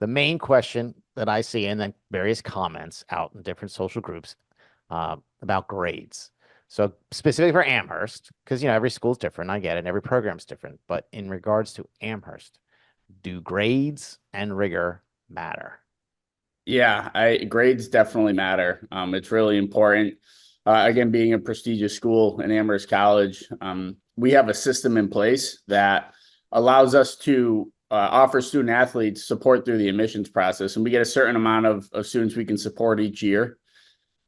main question that I see, and then various comments out in different social groups about grades. So specifically for Amherst, because every school's different, I get it, and every program's different. But in regards to Amherst, do grades and rigor matter? Yeah, grades definitely matter. It's really important. Again, being a prestigious school in Amherst College, we have a system in place that allows us to offer student athletes support through the admissions process, and we get a certain amount of students we can support each year.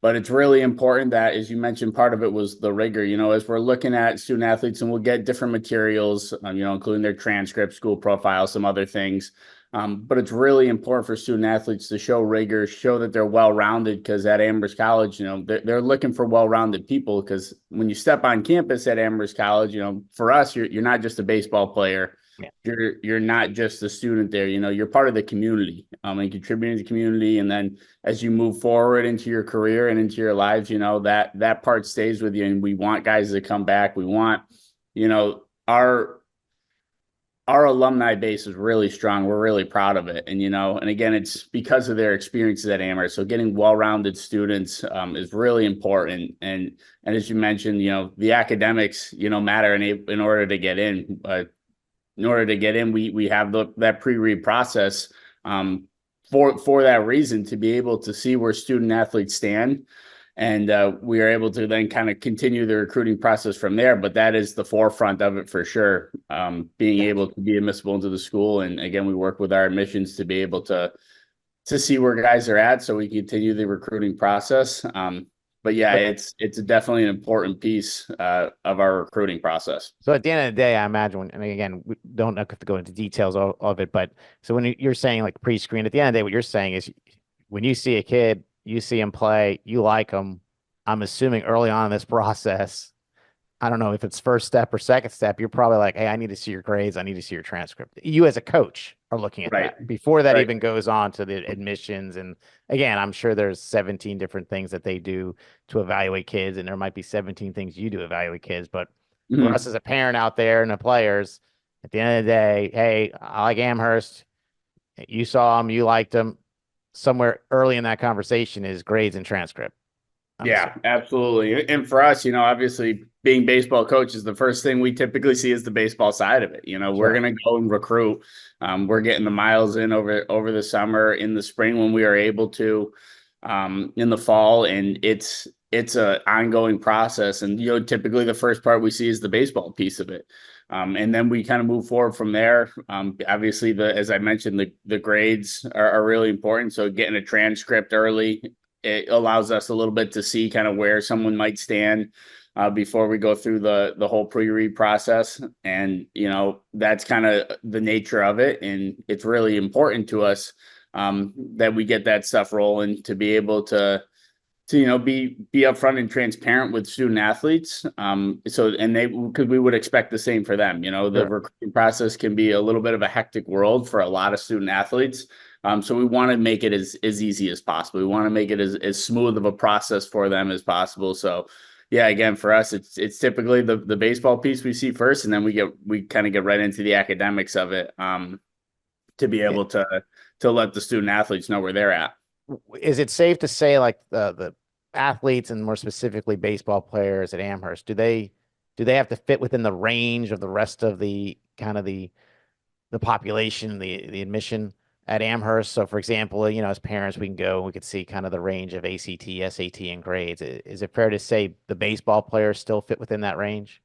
But it's really important that, as you mentioned, part of it was the rigor. As we're looking at student athletes, and we'll get different materials, including their transcript, school profile, some other things. But it's really important for student athletes to show rigor, show that they're well-rounded, because at Amherst College, they're looking for well-rounded people. Because when you step on campus at Amherst College, for us, you're not just a baseball player. Yeah. You're not just a student there. You're part of the community, and contributing to the community. And then as you move forward into your career and into your lives, that part stays with you. And we want guys to come back. We want, our alumni base is really strong. We're really proud of it. And again, it's because of their experiences at Amherst. So getting well-rounded students is really important. And as you mentioned, the academics, matter in order to get in. In order to get in, we have that pre-read process for that reason, to be able to see where student athletes stand. And we are able to then kind of continue the recruiting process from there. But that is the forefront of it for sure, being able to be admissible into the school. And again, we work with our admissions to be able to see where guys are at, so we continue the recruiting process. But yeah, But it's definitely an important piece of our recruiting process. so at the end of the day, I imagine, and again, we don't have to go into details of it, but so when you're saying like pre-screen, at the end of the day, what you're saying is when you see a kid, you see him play, you like him. I'm assuming early on in this process, I don't know if it's first step or second step, you're probably like, hey, I need to see your grades. I need to see your transcript. You as a coach are looking at Right. that before that Right. even goes on to the admissions. And again, I'm sure there's 17 different things that they do to evaluate kids, and there might be 17 things you do to evaluate kids. But for us Mhm. as a parent out there and the players, at the end of the day, hey, I like Amherst. You saw him, you liked him. Somewhere early in that conversation is grades and transcript. I'm Yeah, assuming. absolutely. And for us, obviously being baseball coaches, the first thing we typically see is the baseball side of it. We're Sure. going to go and recruit. We're getting the miles in over the summer, in the spring when we are able to, in the fall, and it's a ongoing process. And typically the first part we see is the baseball piece of it. And then we kind of move forward from there. Obviously, as I mentioned, the grades are really important. So getting a transcript early, it allows us a little bit to see kind of where someone might stand before we go through the whole pre-read process. And that's kind of the nature of it, and it's really important to us that we get that stuff rolling, to be able to be upfront and transparent with student athletes. And they, because we would expect the same for them. The Sure. recruiting process can be a little bit of a hectic world for a lot of student athletes. So we want to make it as easy as possible. We want to make it as smooth of a process for them as possible. So yeah, again, for us, it's typically the baseball piece we see first, and then we kind of get right into the academics of it, to be able to let the student athletes know where they're at. Is it safe to say like the athletes and more specifically baseball players at Amherst, do they have to fit within the range of the rest of the kind of the population, the admission at Amherst? So for example, as parents, we can go and we could see kind of the range of ACT, SAT, and grades. Is it fair to say the baseball players still fit within that range?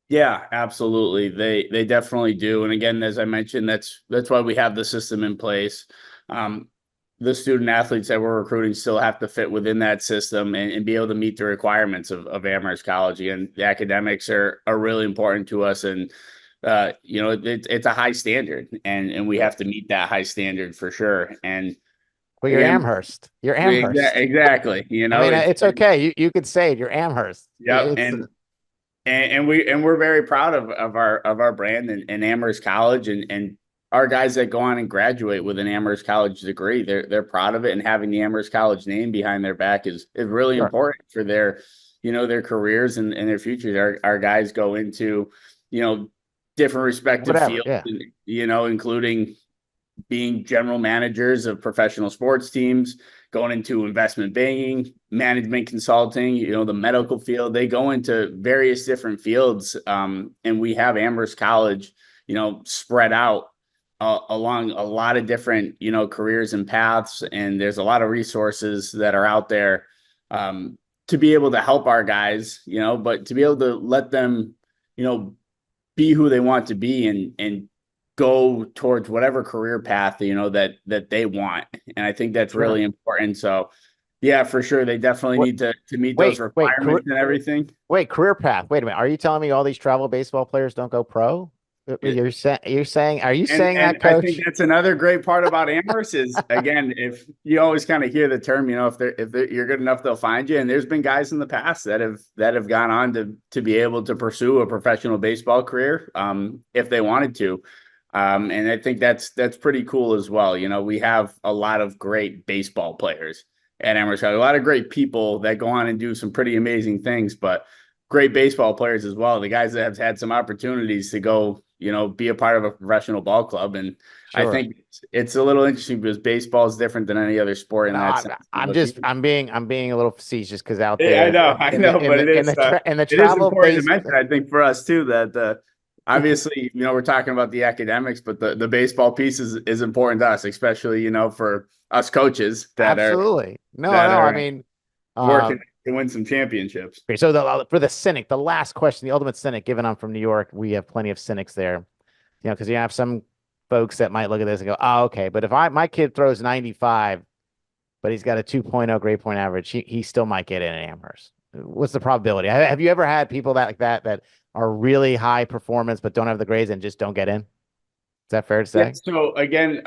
Yeah, absolutely. They definitely do. And again, as I mentioned, that's why we have the system in place. Um, the student athletes that we're recruiting still have to fit within that system, and be able to meet the requirements of Amherst College. And the academics are really important to us. And it's a high standard, and we Sure. have to meet that high standard for sure. And Well, you're again, Amherst. You're Amherst. exactly. I mean, It's it's okay. You could say it. You're Amherst. yep. And we're very proud of our brand, and Amherst College, and our guys that go on and graduate with an Amherst College degree. They're proud of it, and having the Amherst College name behind their back is really Sure. important for their careers and their futures. Our guys go into you know different respective Whatever. fields, Yeah. including being general managers of professional sports teams, going into investment banking, management consulting, the medical field. They go into various different fields. And we have Amherst College, spread out along a lot of different, careers and paths. And there's a lot of resources that are out there to be able to help our guys, but to be able to let them, be who they want to be and go towards whatever career path that they want. And I think that's Sure. really important. So yeah, for sure, they definitely What? need to meet those Wait, requirements and everything. career path. Wait a minute. Are you telling me all these travel baseball players don't go pro? Are you saying And that, I think coach? that's another great part about Amherst is, again, if you always kind of hear the term, if you're good enough, they'll find you. And there's been guys in the past that have gone on to be able to pursue a professional baseball career, if they wanted to. And I think that's pretty cool as well. We have a lot of great baseball players at Amherst, a lot of great people that go on and do some pretty amazing things, but great baseball players as well. The guys that have had some opportunities to go, be a part of a professional ball club. And I Sure. think it's a little interesting because baseball is different than any other sport in No, that sense. I'm being a little facetious because out Yeah, there I know, but in the it is travel important to base. mention, I think, for us too, that obviously, we're talking about the academics, but the baseball piece is important to us, especially, for us coaches that are Absolutely. No, that no. I are mean, working to win some championships. okay, so for the cynic, the last question, the ultimate cynic, given I'm from New York, we have plenty of cynics there. Because you have some folks that might look at this and go, "Oh, okay, but if my kid throws 95, but he's got a 2.0 grade point average, he still might get in at Amherst." What's the probability? Have you ever had people that are really high performance but don't have the grades and just don't get in? Is that fair to Yeah. say? So again,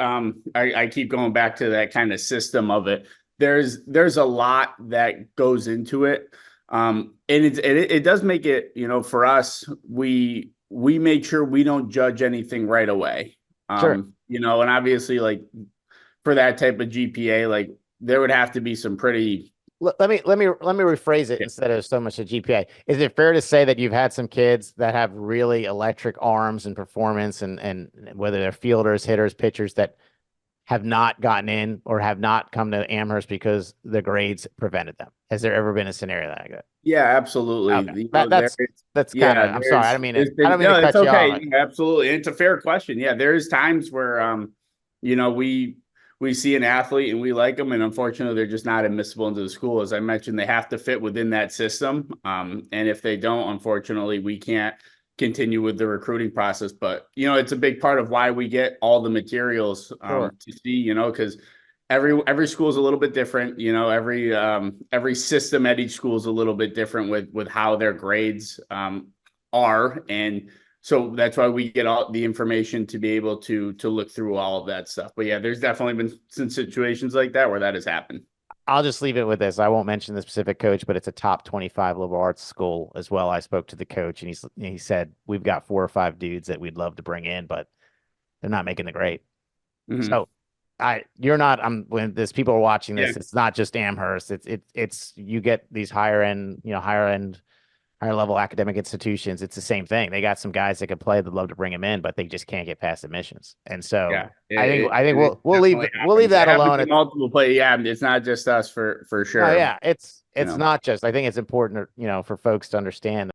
I keep going back to that kind of system of it. There's a lot that goes into it. And it does make it, for us, we make sure we don't judge anything right away. Sure. And obviously, like, for that type of GPA, like, there would have to be some pretty. Let me rephrase it instead of so much a GPA. Is it fair to say that you've had some kids that have really electric arms and performance and whether they're fielders, hitters, pitchers that have not gotten in or have not come to Amherst because the grades prevented them? Has there ever been a scenario like that? Yeah, Okay. absolutely. That's kind Yeah, of, I'm sorry. there's I been, don't mean to no, it's cut you okay. off. Yeah, absolutely. And it's a fair question. Yeah, there's times where, we see an athlete and we like them, and unfortunately, they're just not admissible into the school. As I mentioned, they have to fit within that system. And if they don't, unfortunately, we can't continue with the recruiting process. But it's a big part of why we get all the materials Sure. to see, because every school is a little bit different. Every system at each school is a little bit different with how their grades are. And so that's why we get all the information to be able to look through all of that stuff. But yeah, there's definitely been some situations like that where that has happened. I'll just leave it with this. I won't mention the specific coach, but it's a top 25 liberal arts school as well. I spoke to the coach and he said, we've got 4 or 5 dudes that we'd love to bring in, but they're not making the grade. Mm-hmm. So you're not, when there's people are watching Yeah. this, it's not just Amherst. It's you get these higher end, higher level academic institutions. It's the same thing. They got some guys that could play. They'd love to bring them in, but they just can't get past admissions. And Yeah, so I think it we'll definitely leave happens. It that happens alone. in multiple play. Yeah, it's not just us for Oh sure. yeah, it's not just. I think it's important, for folks to understand